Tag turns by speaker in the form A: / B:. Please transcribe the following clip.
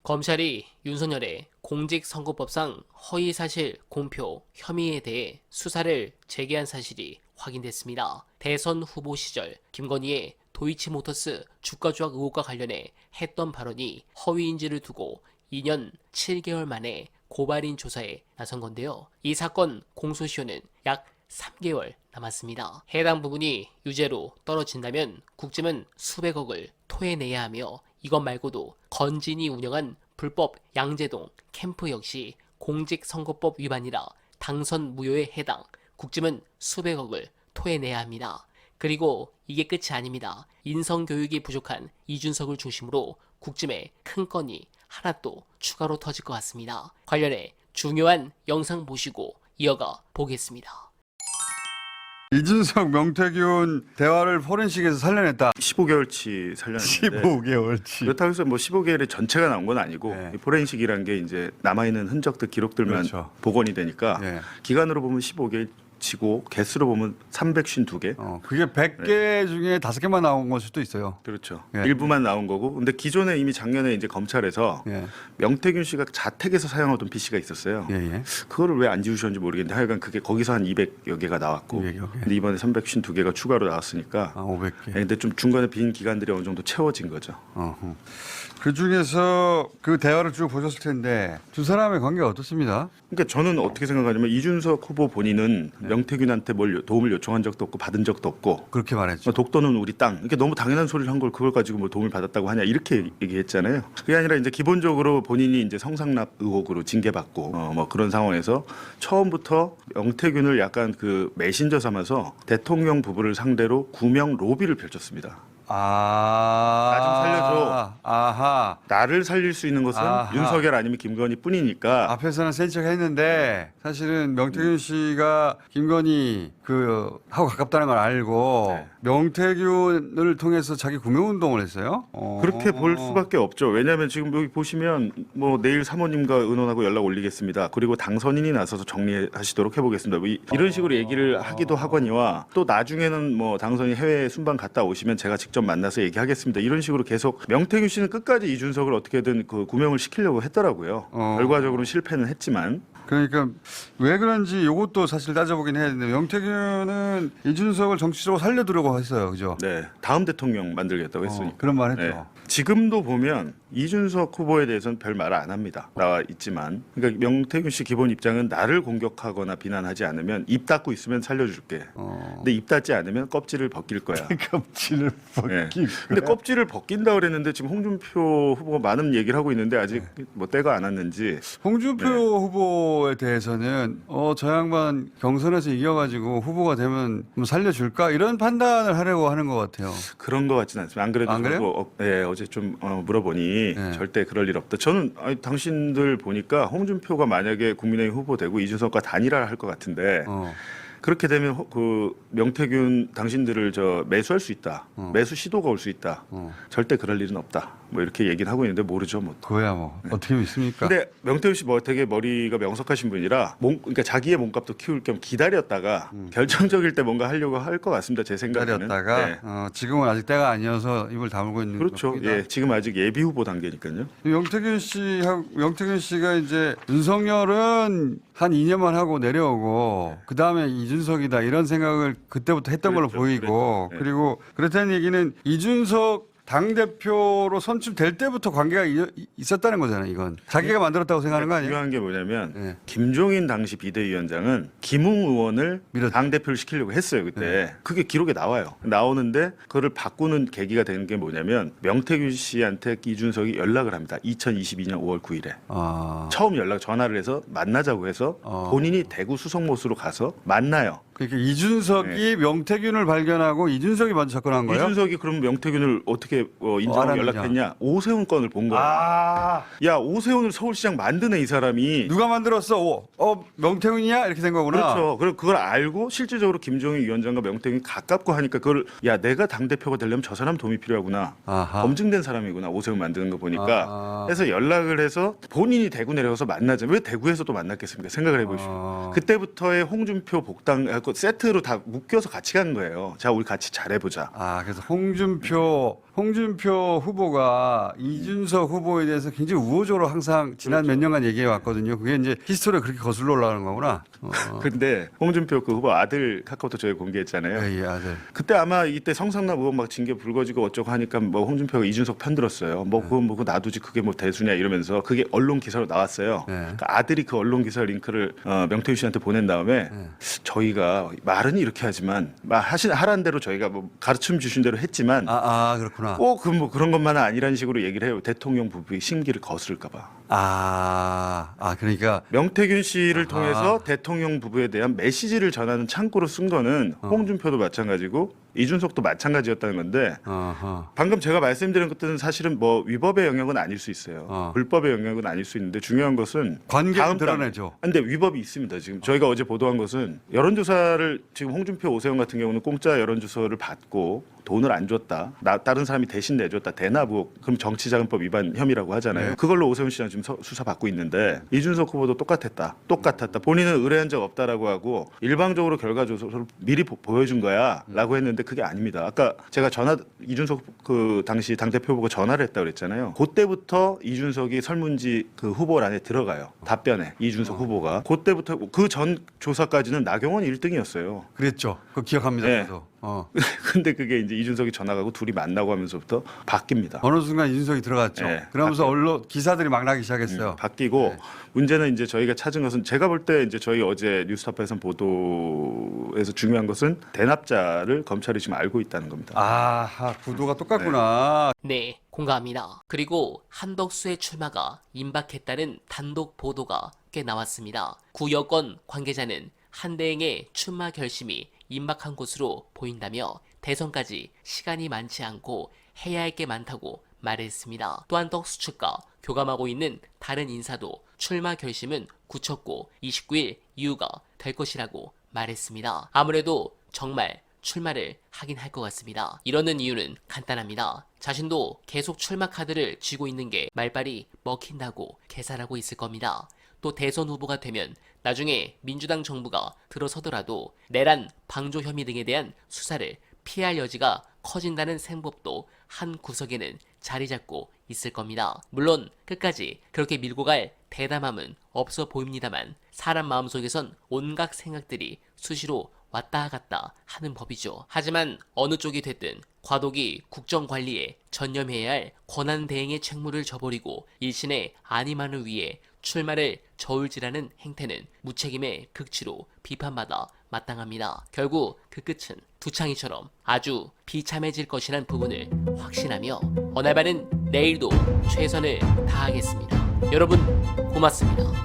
A: 검찰이 윤석열의 공직선거법상 허위사실 공표 혐의에 대해 수사를 재개한 사실이 확인됐습니다. 대선 후보 시절 김건희의 도이치모터스 주가 조작 의혹과 관련해 했던 발언이 허위인지를 두고 2년 7개월 만에 고발인 조사에 나선 건데요. 이 사건 공소시효는 약 3개월 남았습니다. 해당 부분이 유죄로 떨어진다면 국짐은 수백억을 토해내야 하며 이것 말고도 건진이 운영한 불법 양재동 캠프 역시 공직선거법 위반이라 당선 무효에 해당, 국짐은 수백억을 토해내야 합니다. 그리고 이게 끝이 아닙니다. 인성교육이 부족한 이준석을 중심으로 국짐에 큰 건이 하나 또 추가로 터질 것 같습니다. 관련해 중요한 영상 보시고 이어가 보겠습니다.
B: 이준석, 명태균 대화를 포렌식에서 살려냈다.
C: 15개월치 살렸는데
B: 15개월치.
C: 그렇다고 해서 뭐 15개월의 전체가 나온 건 아니고
B: 네.
C: 이 포렌식이라는 게 이제 남아있는 흔적들 기록들만
B: 그렇죠.
C: 복원이 되니까
B: 네.
C: 기간으로 보면 15개월치고 개수로 보면 352개.
B: 그게 100개 중에 5개만 나온 걸 수도 있어요.
C: 그렇죠.
B: 네.
C: 일부만 나온 거고. 근데 기존에 이미 작년에 이제 검찰에서
B: 예.
C: 명태균 씨가 자택에서 사용하던 PC가 있었어요.
B: 예, 예.
C: 그거를 왜 안 지우셨는지 모르겠는데 하여간 그게 거기서 한 200여 개가 나왔고
B: 200여 개.
C: 근데 이번에 352개가 추가로 나왔으니까
B: 500개.
C: 근데 좀 중간에 빈 기간들이 어느 정도 채워진 거죠.
B: 그 중에서 그 대화를 쭉 보셨을 텐데 두 사람의 관계가 어떻습니다?
C: 그러니까 저는 어떻게 생각하냐면 이준석 후보 본인은 명태균한테 뭘 도움을 요청한 적도 없고 받은 적도 없고
B: 그렇게 말했죠.
C: 독도는 우리 땅 이렇게 너무 당연한 소리를 한 걸 그걸 가지고 뭐 도움을 받았다고 하냐 이렇게 얘기했잖아요. 그게 아니라 이제 기본적으로 본인이 이제 성상납 의혹으로 징계받고 뭐 그런 상황에서 처음부터 명태균을 약간 그 메신저 삼아서 대통령 부부를 상대로 구명 로비를 펼쳤습니다. 나 좀 살려줘.
B: 아하.
C: 나를 살릴 수 있는 것은
B: 아하.
C: 윤석열 아니면 김건희 뿐이니까
B: 앞에서는 센 척 했는데 사실은 명태균 씨가 김건희 하고 가깝다는 걸 알고
C: 네.
B: 명태균을 통해서 자기 구명 운동을 했어요.
C: 그렇게 볼 수밖에 없죠. 왜냐하면 지금 여기 보시면 뭐 내일 사모님과 의논하고 연락 올리겠습니다. 그리고 당선인이 나서서 정리하시도록 해보겠습니다. 뭐 이런 식으로 얘기를 하기도 하거니와 또 나중에는 뭐 당선인 해외 순방 갔다 오시면 제가 직접 만나서 얘기하겠습니다. 이런 식으로 계속 명태균 씨는 끝까지 이준석을 어떻게든 그 구명을 시키려고 했더라고요. 결과적으로는 실패는 했지만.
B: 그러니까 왜 그런지 이것도 사실 따져보긴 해야 되는데 명태균은 이준석을 정치적으로 살려두려고 했어요. 그죠?
C: 네, 다음 대통령 만들겠다고 했으니까.
B: 그런 말 했죠.
C: 네. 지금도 보면 이준석 후보에 대해서는 별 말 안 합니다. 나와 있지만. 그러니까 명태균 씨 기본 입장은 나를 공격하거나 비난하지 않으면 입 닫고 있으면 살려줄게. 근데 입 닫지 않으면 껍질을 벗길 거야.
B: 껍질을 벗기고.
C: 근데 껍질을 벗긴다 그랬는데 지금 홍준표 후보가 많은 얘기를 하고 있는데 아직 뭐 때가 안 왔는지.
B: 홍준표 후보에 대해서는 저 양반 경선에서 이겨가지고 후보가 되면 뭐 살려줄까 이런 판단을 하려고 하는 것 같아요.
C: 그런 것 같지는 않습니다. 안 그래도
B: 안 그래요?
C: 저도 어제 좀 물어보니
B: 네.
C: 절대 그럴 일 없다. 저는 당신들 보니까 홍준표가 만약에 국민의힘 후보 되고 이준석과 단일화를 할 것 같은데 그렇게 되면 그 명태균 당신들을 매수할 수 있다. 매수 시도가 올 수 있다. 절대 그럴 일은 없다. 뭐 이렇게 얘기는 하고 있는데 모르죠, 뭐.
B: 그거야 뭐 어떻게 믿습니까?
C: 근데 명태균 씨 뭐 되게 머리가 명석하신 분이라 그러니까 자기의 몸값도 키울 겸 기다렸다가 결정적일 때 뭔가 하려고 할 것 같습니다. 제 생각에는.
B: 기다렸다가
C: 네.
B: 지금은 아직 때가 아니어서 입을 다물고 있는
C: 그렇죠.
B: 겁니다.
C: 예, 지금 아직 예비 후보 단계니까요.
B: 명태균 씨가 이제 윤석열은 한 2년만 하고 내려오고 그 다음에 이준석이다 이런 생각을 그때부터 했던 걸로 보이고
C: 그랬죠. 네.
B: 그리고 그렇다는 얘기는 이준석 당대표로 선출될 때부터 관계가 있었다는 거잖아요. 이건 자기가 만들었다고 생각하는 거 아니에요?
C: 중요한 게 뭐냐면
B: 네.
C: 김종인 당시 비대위원장은 김웅 의원을 당대표를 시키려고 했어요. 그때.
B: 네.
C: 그게 기록에 나와요. 나오는데 그거를 바꾸는 계기가 되는 게 뭐냐면 명태균 씨한테 이준석이 연락을 합니다. 2022년 5월 9일에. 처음 전화를 해서 만나자고 해서 본인이 대구 수성못으로 가서 만나요.
B: 그러니까 이준석이 명태균을 발견하고 이준석이 먼저 접근한 거예요?
C: 이준석이 그럼 명태균을 어떻게 인정하고
B: 알았느냐.
C: 연락했냐? 오세훈 건을 본 거야. 야, 오세훈을 서울시장 만드네 이 사람이.
B: 누가 만들었어? 명태균이야? 이렇게 된 거구나.
C: 그렇죠. 그걸 알고 실질적으로 김종인 위원장과 명태균이 가깝고 하니까 그걸 내가 당대표가 되려면 저 사람 도움이 필요하구나.
B: 아하.
C: 검증된 사람이구나. 오세훈 만드는 거 보니까. 해서 연락을 해서 본인이 대구 내려가서 만나자. 왜 대구에서 또 만났겠습니까? 생각을 해보십시오. 그때부터의 홍준표 복당 세트로 다 묶여서 같이 간 거예요. 자, 우리 같이 잘해보자.
B: 그래서 홍준표 홍준표 후보가 이준석 후보에 대해서 굉장히 우호적으로 항상 지난 몇 년간 얘기해 왔거든요. 그게 이제 히스토리가 그렇게 거슬러 올라가는 거구나.
C: 근데 홍준표 그 후보 아들 카카오톡 저희 공개했잖아요.
B: 예, 아들.
C: 그때 아마 이때 성상납 의혹 막 징계 불거지고 어쩌고 하니까 뭐 홍준표가 이준석 편 들었어요. 뭐 그거 뭐 놔두지 그게 뭐 대수냐 이러면서 그게 언론 기사로 나왔어요.
B: 네.
C: 그러니까 아들이 그 언론 기사 링크를 명태균 씨한테 보낸 다음에 저희가 말은 이렇게 하지만 하라는 대로 저희가 뭐 가르침 주신 대로 했지만
B: 그렇구나.
C: 꼭 그 뭐 그런 것만은 아니라는 식으로 얘기를 해요. 대통령 부부의 심기를 거스를까 봐.
B: 그러니까
C: 명태균 씨를 통해서 대통령 부부에 대한 메시지를 전하는 창구로 쓴 거는 홍준표도 마찬가지고 이준석도 마찬가지였다는 건데 방금 제가 말씀드린 것들은 사실은 뭐 위법의 영역은 아닐 수 있어요. 불법의 영역은 아닐 수 있는데 중요한 것은
B: 관계를 드러내죠.
C: 근데 위법이 있습니다. 지금 저희가 어제 보도한 것은 여론조사를 지금 홍준표 오세훈 같은 경우는 공짜 여론조사를 받고 돈을 안 줬다. 다른 사람이 대신 내줬다. 대납 의혹. 그럼 정치자금법 위반 혐의라고 하잖아요. 그걸로 오세훈 씨랑 지금 수사 받고 있는데 이준석 후보도 똑같았다. 본인은 의뢰한 적 없다라고 하고 일방적으로 결과 조서를 미리 보여준 거야라고 했는데 그게 아닙니다. 아까 제가 이준석 그 당시 당대표 후보가 전화를 했다 그랬잖아요. 그때부터 이준석이 설문지 그 후보란에 들어가요. 답변에 이준석 후보가 그때부터 그 전 조사까지는 나경원 1등이었어요.
B: 그랬죠. 그거 기억합니다.
C: 네.
B: 저도.
C: 근데 그게 이제 이준석이 전화가고 둘이 만나고 하면서부터 바뀝니다.
B: 어느 순간 이준석이 들어갔죠.
C: 네,
B: 그러면서 언론 기사들이 막 나기 시작했어요.
C: 바뀌고 문제는 이제 저희가 찾은 것은 제가 볼 때 이제 저희 어제 뉴스타파에서 보도에서 중요한 것은 대납자를 검찰이 지금 알고 있다는 겁니다.
B: 구도가 똑같구나.
A: 네, 공감합니다. 그리고 한덕수의 출마가 임박했다는 단독 보도가 꽤 나왔습니다. 구 여권 관계자는 한대행의 출마 결심이 임박한 곳으로 보인다며 대선까지 시간이 많지 않고 해야 할 게 많다고 말했습니다. 또한 덕수 측과 교감하고 있는 다른 인사도 출마 결심은 굳혔고 29일 이후가 될 것이라고 말했습니다. 아무래도 정말 출마를 하긴 할 것 같습니다. 이러는 이유는 간단합니다. 자신도 계속 출마 카드를 쥐고 있는 게 말빨이 먹힌다고 계산하고 있을 겁니다. 또 대선 후보가 되면 나중에 민주당 정부가 들어서더라도 내란, 방조 혐의 등에 대한 수사를 피할 여지가 커진다는 생각도 한 구석에는 자리 잡고 있을 겁니다. 물론 끝까지 그렇게 밀고 갈 대담함은 없어 보입니다만 사람 마음속에선 온갖 생각들이 수시로 왔다 갔다 하는 법이죠. 하지만 어느 쪽이 됐든 과도기 국정관리에 전념해야 할 권한대행의 책무를 져버리고 일신의 안위만을 위해 출마를 저울질하는 행태는 무책임의 극치로 비판받아 마땅합니다. 결국 그 끝은 두창이처럼 아주 비참해질 것이란 부분을 확신하며 어날바는 내일도 최선을 다하겠습니다. 여러분 고맙습니다.